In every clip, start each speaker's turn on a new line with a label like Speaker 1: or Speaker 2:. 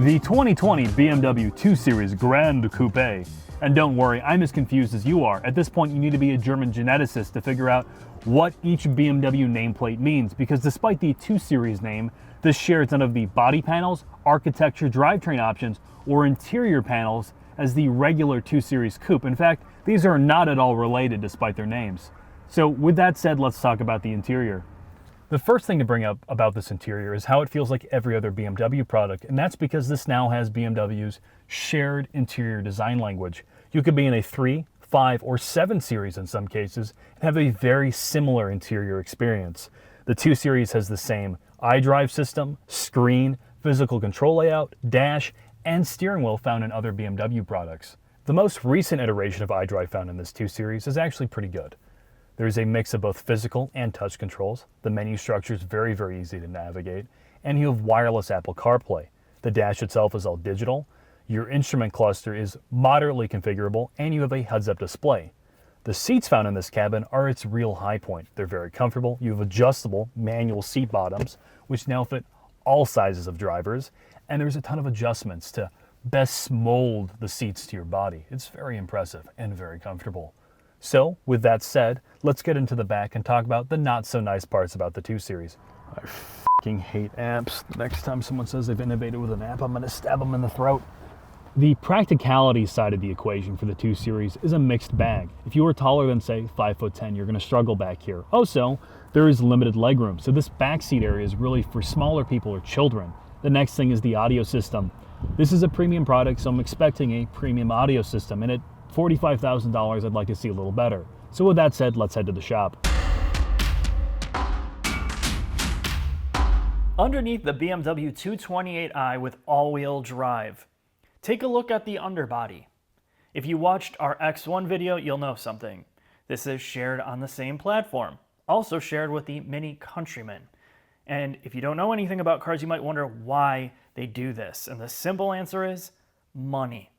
Speaker 1: The 2020 BMW 2 Series Grande Coupe. And don't worry, I'm as confused as you are. At this point, you need to be a German geneticist to figure out what each BMW nameplate means, because despite the 2 Series name, this shares none of the body panels, architecture, drivetrain options, or interior panels as the regular 2 Series Coupe. In fact, these are not at all related despite their names. So with that said, let's talk about the interior. The first thing to bring up about this interior is how it feels like every other BMW product, and that's because this now has BMW's shared interior design language. You could be in a 3, 5, or 7 Series in some cases and have a very similar interior experience. The 2 Series has the same iDrive system, screen, physical control layout, dash, and steering wheel found in other BMW products. The most recent iteration of iDrive found in this 2 Series is actually pretty good. There's a mix of both physical and touch controls. The menu structure is very, very easy to navigate, and you have wireless Apple CarPlay. The dash itself is all digital. Your instrument cluster is moderately configurable, and you have a heads-up display. The seats found in this cabin are its real high point. They're very comfortable. You have adjustable manual seat bottoms, which now fit all sizes of drivers, and there's a ton of adjustments to best mold the seats to your body. It's very impressive and very comfortable. So, with that said, let's get into the back and talk about the not so nice parts about the 2 Series. I f***ing hate apps. The next time someone says they've innovated with an app, I'm gonna stab them in the throat. The practicality side of the equation for the 2 Series is a mixed bag. If you are taller than, say, 5'10", you're gonna struggle back here. Also, there is limited legroom, so this backseat area is really for smaller people or children. The next thing is the audio system. This is a premium product, so I'm expecting a premium audio system, and at $45,000, I'd like to see a little better. So with that said, let's head to the shop.
Speaker 2: Underneath the BMW 228i with all-wheel drive, take a look at the underbody. If you watched our X1 video, you'll know something. This is shared on the same platform, also shared with the Mini Countryman. And if you don't know anything about cars, you might wonder why they do this. And the simple answer is money.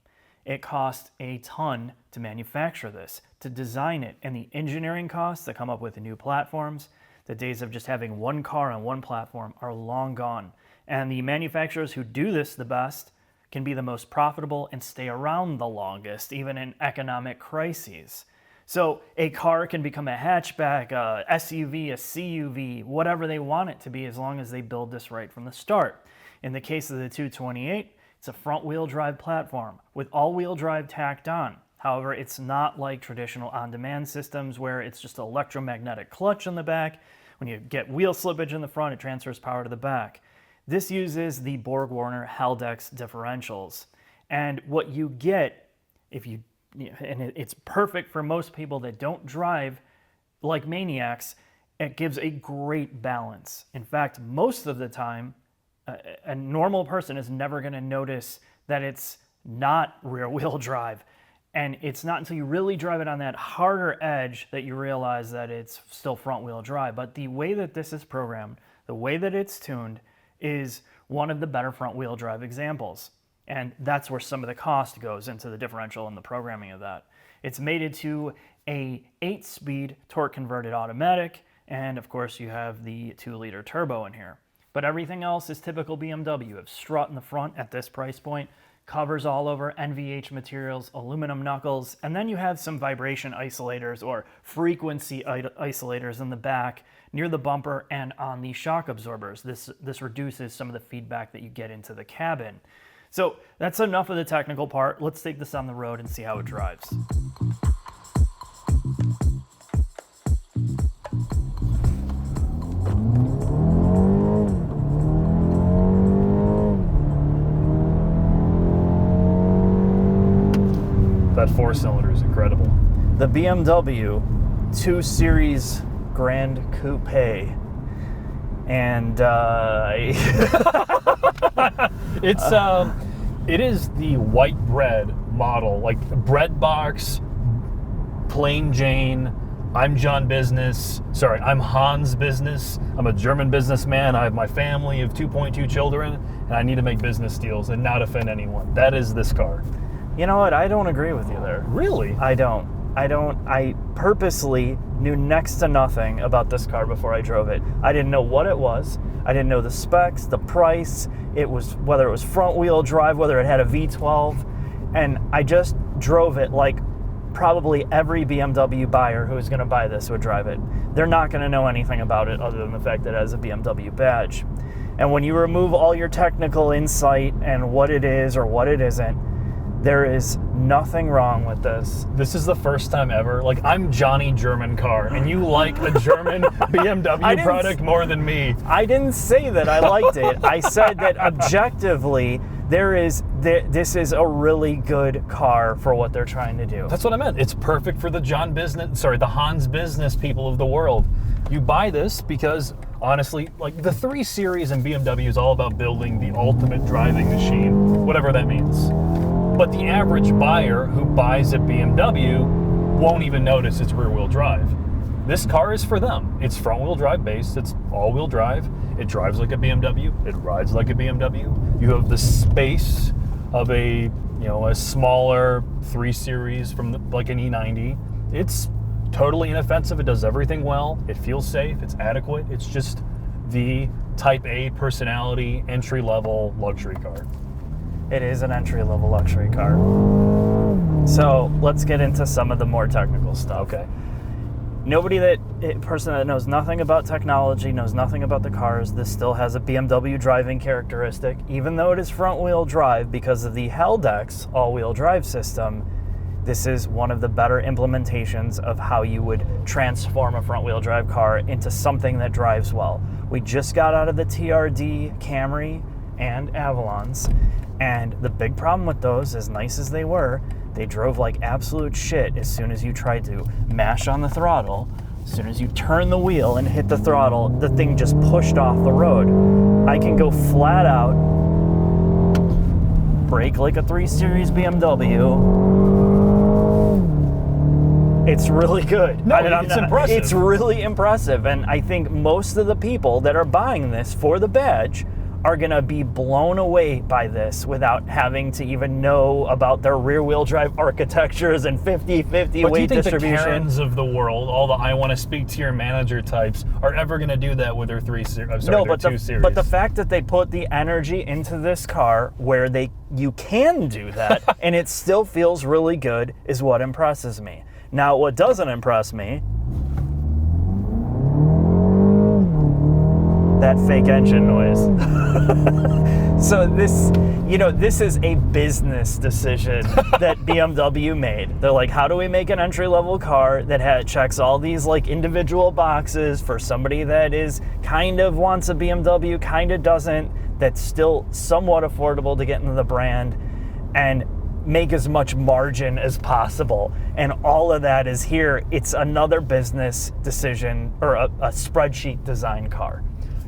Speaker 2: It costs a ton to manufacture this, to design it, and the engineering costs that come up with the new platforms. The days of just having one car on one platform are long gone. And the manufacturers who do this the best can be the most profitable and stay around the longest, even in economic crises. So a car can become a hatchback, a SUV, a CUV, whatever they want it to be, as long as they build this right from the start. In the case of the 228, it's a front-wheel drive platform with all-wheel drive tacked on. However, it's not like traditional on-demand systems where it's just an electromagnetic clutch in the back. When you get wheel slippage in the front, it transfers power to the back. This uses the Borg-Warner Haldex differentials. And what you get, and it's perfect for most people that don't drive like maniacs, it gives a great balance. In fact, most of the time, a normal person is never going to notice that it's not rear-wheel drive. And it's not until you really drive it on that harder edge that you realize that it's still front-wheel drive. But the way that this is programmed, the way that it's tuned, is one of the better front-wheel drive examples. And that's where some of the cost goes into the differential and the programming of that. It's mated to a 8-speed torque-converted automatic, and of course you have the 2-liter turbo in here. But everything else is typical BMW. You have strut in the front at this price point, covers all over, NVH materials, aluminum knuckles, and then you have some vibration isolators or frequency isolators in the back near the bumper and on the shock absorbers. This reduces some of the feedback that you get into the cabin. So that's enough of the technical part. Let's take this on the road and see how it drives.
Speaker 1: That 4-cylinder is incredible.
Speaker 2: The BMW 2 Series Grande Coupe. And
Speaker 1: it is the white bread model, like bread box, plain Jane. I'm I'm Hans Business. I'm a German businessman. I have my family of 2.2 children, and I need to make business deals and not offend anyone. That is this car.
Speaker 2: You know what? I don't agree with you there.
Speaker 1: Really?
Speaker 2: I don't. I purposely knew next to nothing about this car before I drove it. I didn't know what it was. I didn't know the specs, the price, whether it was front wheel drive, whether it had a V12, and I just drove it like probably every BMW buyer who is going to buy this would drive it. They're not going to know anything about it other than the fact that it has a BMW badge. And when you remove all your technical insight and what it is or what it isn't, there is nothing wrong with this.
Speaker 1: This is the first time ever. Like, I'm Johnny German car, and you like a German BMW product more than me.
Speaker 2: I didn't say that I liked it. I said that objectively, this is a really good car for what they're trying to do.
Speaker 1: That's what I meant. It's perfect for the the Hans business people of the world. You buy this because, honestly, like, the 3 Series in BMW is all about building the ultimate driving machine, whatever that means. But the average buyer who buys a BMW won't even notice it's rear-wheel drive. This car is for them. It's front-wheel drive based. It's all-wheel drive. It drives like a BMW. It rides like a BMW. You have the space of a smaller 3 Series from like an E90. It's totally inoffensive. It does everything well. It feels safe. It's adequate. It's just the Type A personality entry-level luxury car.
Speaker 2: It is an entry-level luxury car. So let's get into some of the more technical stuff.
Speaker 1: Okay.
Speaker 2: Person that knows nothing about technology, knows nothing about the cars, this still has a BMW driving characteristic, even though it is front-wheel drive because of the Haldex all-wheel drive system. This is one of the better implementations of how you would transform a front-wheel drive car into something that drives well. We just got out of the TRD Camry and Avalons, and the big problem with those, as nice as they were, they drove like absolute shit as soon as you tried to mash on the throttle. As soon as you turn the wheel and hit the throttle, the thing just pushed off the road. I can go flat out, brake like a 3 Series BMW. It's really good.
Speaker 1: No, it's impressive.
Speaker 2: It's really impressive, and I think most of the people that are buying this for the badge are going to be blown away by this without having to even know about their rear-wheel drive architectures and 50-50 weight distribution.
Speaker 1: But do you think the Karens of the world, all the I want to speak to your manager types, are ever going to do that with their 2 Series?
Speaker 2: But the fact that they put the energy into this car where you can do that and it still feels really good is what impresses me. Now, what doesn't impress me, that fake engine noise. So this is a business decision that BMW made. They're like, how do we make an entry-level car that checks all these like individual boxes for somebody that is kind of wants a BMW, kind of doesn't, that's still somewhat affordable to get into the brand, and make as much margin as possible. And all of that is here. It's another business decision or a spreadsheet design car.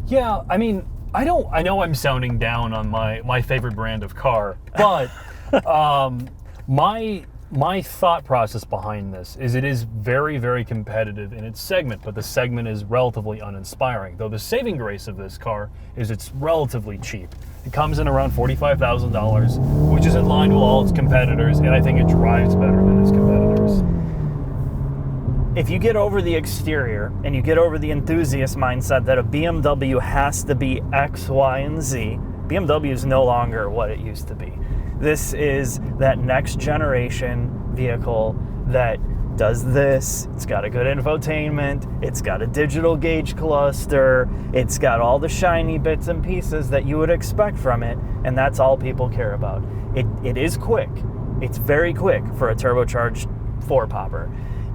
Speaker 1: Yeah, I mean, I know I'm sounding down on my favorite brand of car, but my thought process behind this is it is very, very competitive in its segment, but the segment is relatively uninspiring. Though the saving grace of this car is it's relatively cheap. It comes in around $45,000, which is in line with all its competitors, and I think it drives better than its competitors.
Speaker 2: If you get over the exterior and you get over the enthusiast mindset that a BMW has to be X, Y, and Z, BMW is no longer what it used to be. This is that next generation vehicle that does this. It's got a good infotainment. It's got a digital gauge cluster. It's got all the shiny bits and pieces that you would expect from it, and that's all people care about. It is quick. It's very quick for a turbocharged 4-popper.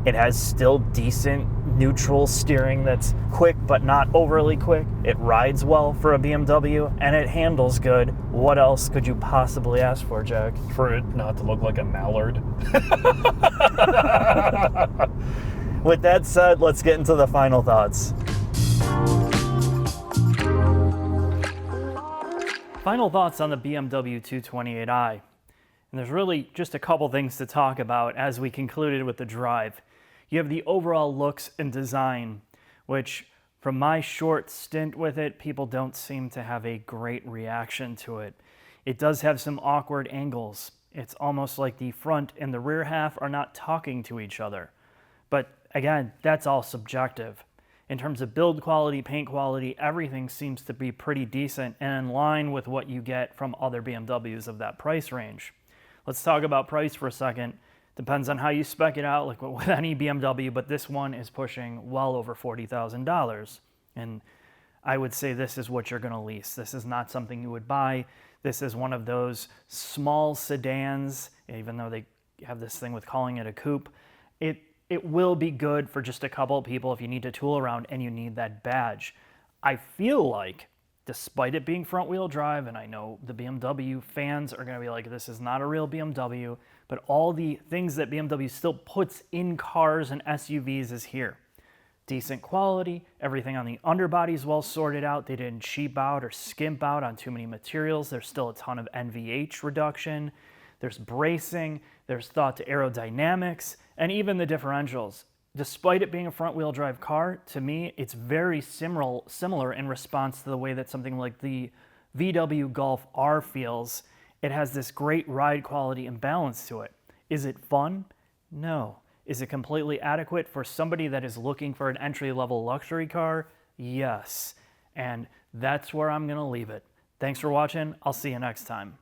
Speaker 2: It has still decent neutral steering that's quick but not overly quick. It rides well for a BMW, and it handles good. What else could you possibly ask for, Jack?
Speaker 1: For it not to look like a mallard.
Speaker 2: With that said, let's get into the final thoughts. Final thoughts on the BMW 228i. And there's really just a couple things to talk about as we concluded with the drive. You have the overall looks and design, which from my short stint with it, people don't seem to have a great reaction to it. It does have some awkward angles It's almost like the front and the rear half are not talking to each other. But again, that's all subjective. In terms of build quality, paint quality, everything seems to be pretty decent and in line with what you get from other BMWs of that price range. Let's talk about price for a second. Depends on how you spec it out, like with any BMW, but this one is pushing well over $40,000. And I would say this is what you're going to lease. This is not something you would buy. This is one of those small sedans, even though they have this thing with calling it a coupe. It will be good for just a couple of people if you need to tool around and you need that badge. I feel like, despite it being front-wheel drive, and I know the BMW fans are going to be like, this is not a real BMW, but all the things that BMW still puts in cars and SUVs is here. Decent quality, everything on the underbody is well sorted out. They didn't cheap out or skimp out on too many materials. There's still a ton of NVH reduction. There's bracing, there's thought to aerodynamics, and even the differentials. Despite it being a front-wheel drive car, to me, it's very similar in response to the way that something like the VW Golf R feels. It has this great ride quality and balance to it. Is it fun? No. Is it completely adequate for somebody that is looking for an entry-level luxury car? Yes. And that's where I'm going to leave it. Thanks for watching. I'll see you next time.